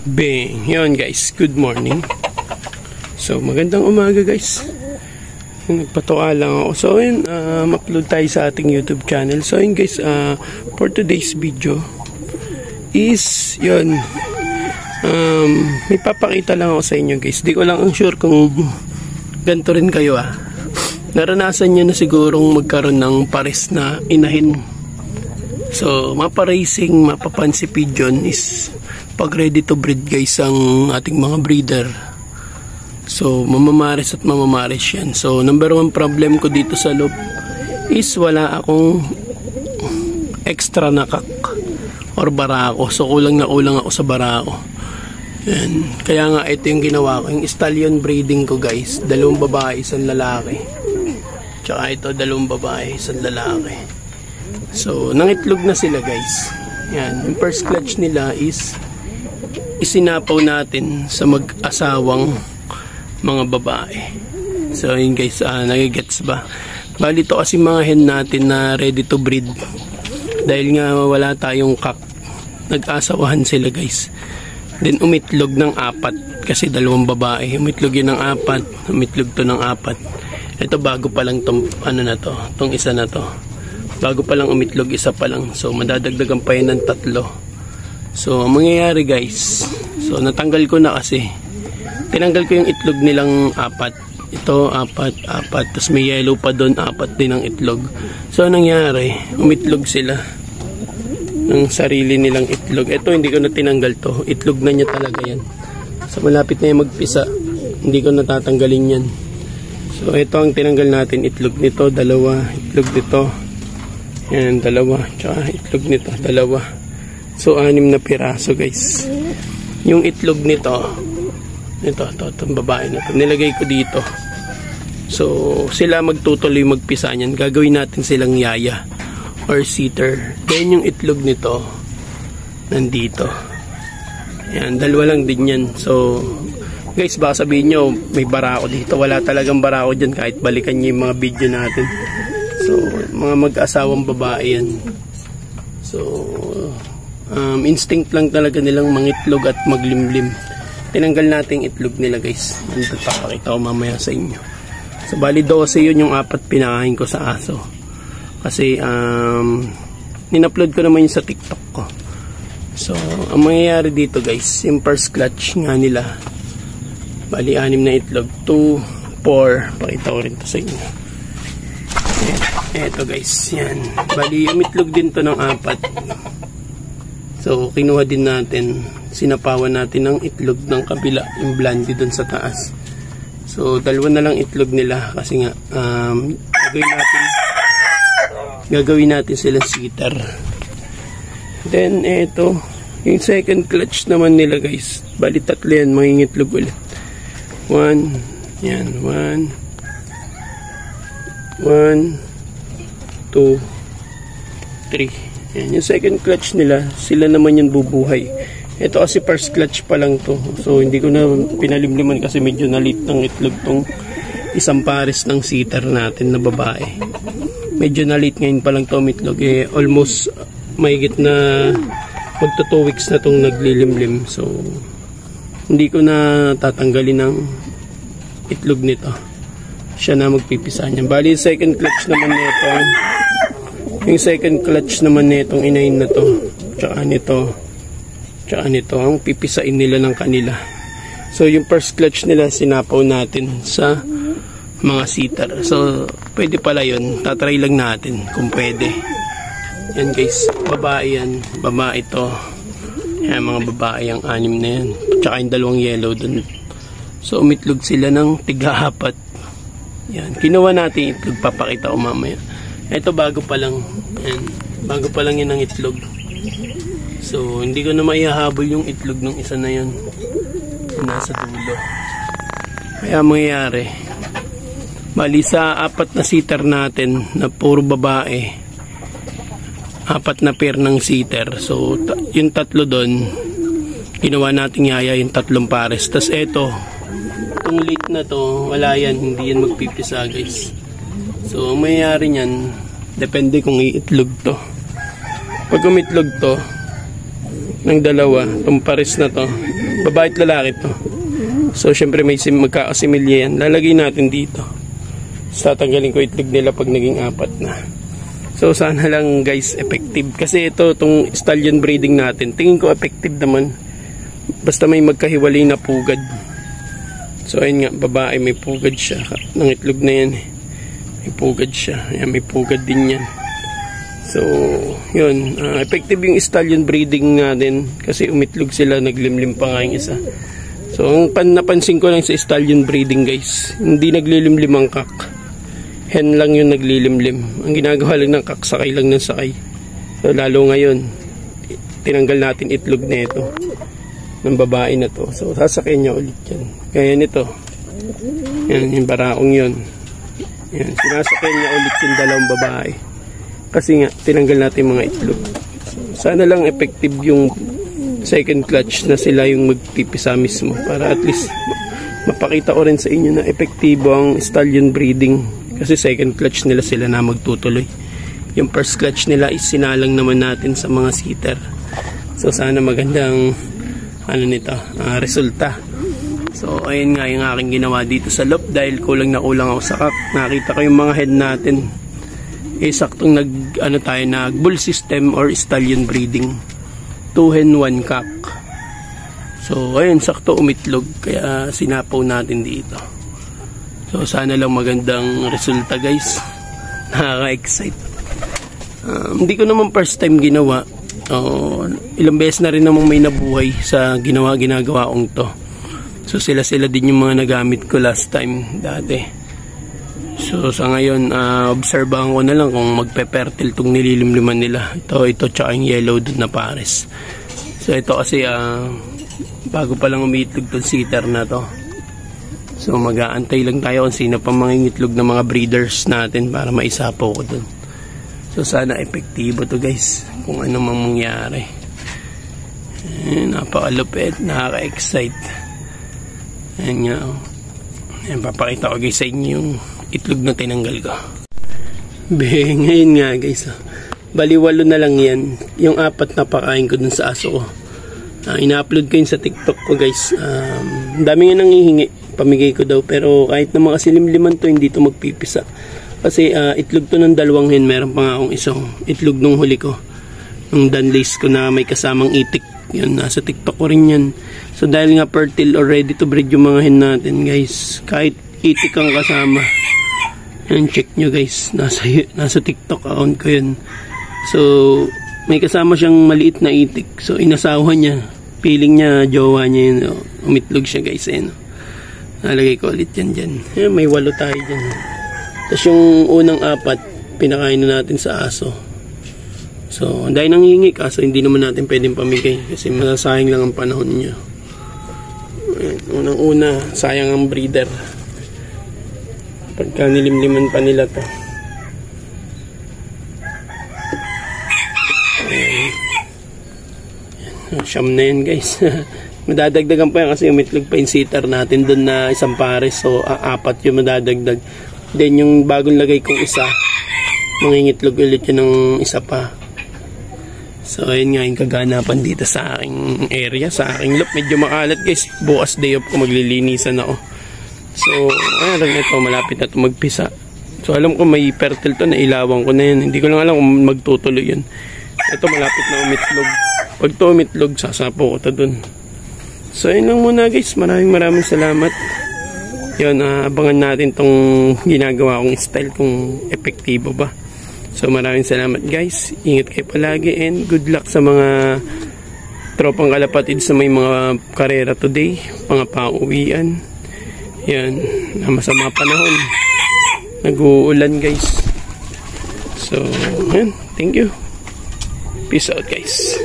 Bang! Yun guys, good morning. So magandang umaga guys. Nagpatuka lang ako. So yun, upload tayo sa ating YouTube channel. So yun guys, for today's video is yun, may papakita lang ako sa inyo guys. Di ko lang ang sure kung ganito rin kayo naranasan nyo na sigurong magkaroon ng pares na inahin. So mapa-racing, mapa-fancy pigeon is pag ready to breed guys ang ating mga breeder. So mamamares at mamamares yan. So number one problem ko dito sa loop is wala akong extra na kak or barako. So kulang na kulang ako sa barako. Yan. Kaya nga ito yung ginawa ko, yung stallion breeding ko guys. 2 babae, 1 lalaki. Tsaka ito 2 babae, 1 lalaki. So nangitlog na sila guys. Yan. Yung first clutch nila is isinapaw natin sa mag-asawang mga babae. So yun guys, nagigets ba? Bali ito kasi mga hen natin na ready to breed. Dahil nga wala tayong kak, nag-asawahan sila guys. Then umitlog ng 4 kasi 2 babae. Umitlog yun ng 4, umitlog to ng 4. Ito bago pa lang tong ano na to, tong isa na to. Bago pa lang umitlog, isa pa lang. So madadagdagan pa yun ng 3. So ang mangyayari guys, so natanggal ko na kasi tinanggal ko yung itlog nilang 4. Ito 4, tapos may yellow pa doon, 4 din ang itlog. So anong nangyari, umitlog sila ng sarili nilang itlog. Ito hindi ko na tinanggal to, itlog na niya talaga yan. So malapit na yung magpisa, hindi ko natatanggalin yan. So ito ang tinanggal natin, itlog nito 2, itlog nito yan 2, tsaka itlog nito 2. So 6 na piraso guys. Yung itlog nito, itong babae na to, nilagay ko dito. So sila magtutuloy magpisa niyan. Gagawin natin silang yaya or seater. Then yung itlog nito nandito. Yan, 2 lang din yan. So guys, baka sabihin nyo may barako dito. Wala talagang barako dyan kahit balikan nyo yung mga video natin. So mga mag-asawang babae yan. So instinct lang talaga nilang mangitlog at maglimlim. Tinanggal natin itlog nila guys. Ito papakita ko mamaya sa inyo. So bali 12 yun yung 4 pinakain ko sa aso. Kasi in-upload ko naman yun sa TikTok ko. So ang mangyayari dito guys, yung first clutch nga nila, bali 6 na itlog, 2, 4. Pakita ko rin to sa inyo. Eto guys, yan. Bali umitlog din to ng 4. So kinuha din natin, sinapawan natin ng itlog ng kabila, yung blondie dun sa taas. So 2 na lang itlog nila kasi nga gagawin natin sila seater. Then eto, yung second clutch naman nila guys, bali 3 yan, mangingitlog ulit. 1, yan, 1, 2, 3. Yan, yung second clutch nila, sila naman yung bubuhay. Ito kasi first clutch pa lang to. So hindi ko na pinalimliman kasi medyo nalit ng itlog tong isang pares ng seater natin na babae. Medyo nalit ngayon pa lang to itlog. Almost mahigit na magto 2 weeks na tong naglilimlim. So hindi ko na tatanggalin ng itlog nito. Siya na magpipisa niya. Bali second clutch naman nito. Yung second clutch naman nitong inahin na to, tsaka nito, ang pipisain nila ng kanila. So yung first clutch nila sinapaw natin sa mga seater. So pwede pala yun, tatry lang natin kung pwede. Yan guys, babae yan, babae ito. Yan mga babae ang 6 na yan, tsaka yung 2 yellow dun. So umitlog sila ng tiga-4. Yan, kinuha natin itlog, papakita ko mamaya. Ito bago pa lang. Yan. Bago pa lang yan ang itlog. So hindi ko na maihahabol yung itlog ng isa na yun. Nasa dulo. Kaya mangyayari, bali sa 4 na seater natin na puro babae, 4 na pair ng seater. So yung 3 doon, ginawa natin yaya yung 3 pares. Tas eto, itong late na to, wala yan, hindi yan magpipisa guys. So ang mangyayari nyan, depende kung iitlog to. Pag umitlog to ng 2, itong pares na to, babae at lalaki to. So syempre may magkakasimilya yan. Lalagay natin dito. So tatanggalin ko itlog nila pag naging 4 na. So sana lang guys effective. Kasi itong stallion breeding natin, tingin ko effective naman. Basta may magkahiwalay na pugad. So ayun nga, babae may pugad siya. Ng itlog na yan eh. May pugad siya. Ayan, may pugad din yan. So yun, effective yung stallion breeding natin. Kasi umitlog sila, naglimlim pa nga yung isa. So ang napansin ko lang sa stallion breeding guys, hindi naglilimlim ang kak. Hen lang yung naglilimlim. Ang ginagawa lang ng kak, sakay lang ng sakay. So lalo ngayon, tinanggal natin itlog na ito ng babae na to. So sasakay niya ulit yan. Kaya nito, yan yung baraong yun. Yan, sinasakay niya ulit yung dalawang babae. Kasi nga, tinanggal natin mga itlog. Sana lang effective yung second clutch na sila yung magpipisa mismo. Para at least mapakita ko rin sa inyo na epektibo ang stallion breeding. Kasi second clutch nila sila na magtutuloy. Yung first clutch nila is sinalang naman natin sa mga seater. So sana magandang resulta. So ayun nga yung aking ginawa dito sa loop dahil kulang na kulang ako sa kak. Nakita ko yung mga head natin. Saktong nag bull system or stallion breeding. 2 hen 1 cock. So ayun, sakto umitlog kaya sinapaw natin dito. So sana lang magandang resulta guys. Nakaka-excite. Hindi ko naman first time ginawa. Ilang beses na rin namang may nabuhay sa ginagawa kong to. So sila din yung mga nagamit ko last time dati. So sa ngayon obserbahan ko na lang kung magpe-fertile tong nililimliman nila. Ito tsaka yung yellow dun na pares. So ito kasi bago pa lang umiitlog tong seater na to. So mag-aantay lang tayo kung sino pa mangingitlog ng mga breeders natin para maisapaw ko dun. So sana epektibo to guys kung ano mang mangyari. Napakalupit, nakaka-excite. Ayan nga. Ayan, papakita ko guys sa inyo yung itlog na tinanggal ko. Ngayon nga guys. Bali 8 na lang yan. Yung 4 na pakain ko dun sa aso ko. Ina-upload ko yun sa TikTok ko guys. Dami nga nanghihingi. Pamigay ko daw. Pero kahit na mga silimliman to, hindi to magpipisa. Kasi itlog to ng 2 hen. Meron pa nga akong isang itlog nung huli ko. Nung Danlace ko na may kasamang itik. Yun, nasa TikTok ko rin yan. So dahil nga fertile or ready to breed yung mga hen natin guys. Kahit itik ang kasama. Yan, check nyo guys. Nasa TikTok account ko yun. So may kasama siyang maliit na itik. So inasawa niya. Feeling niya, jowa niya yun. Umitlog siya guys. Nalagay ko ulit yan dyan. May 8 tayo dyan. Tapos yung unang 4, pinakain na natin sa aso. So, dahil nanghihingi kaso hindi naman natin pwedeng pamigay kasi masasayang lang ang panahon niya. Unang-una, sayang ang breeder. Pagka nilimliman pa nila to. Siyam na yan guys. Madadagdagan pa yan kasi umitlog pa yung seater natin doon na isang pares. So, 4 yung madadagdag. Then yung bagong lagay kong isa, mangingitlog ulit yun ng isa pa. So ayun nga yung kaganapan dito sa aking area, sa aking loop. Medyo makalat guys, bukas day off ko, maglilinisan ako. So ayun ito, malapit na ito magpisa. So alam ko may fertile to, nailawan ko na yan. Hindi ko lang alam kung magtutuloy yun. Ito malapit na umitlog. Pag ito umitlog, sasapo ko ito dun. So ayun lang muna guys, maraming salamat. Yun, abangan natin tong ginagawa kong style kung epektibo ba. So maraming salamat guys. Ingat kayo palagi and good luck sa mga tropang kalapatid sa may mga karera today, mga pauwian. Yan, masama panahon. Nag-uulan guys. So, yan, thank you. Peace out guys.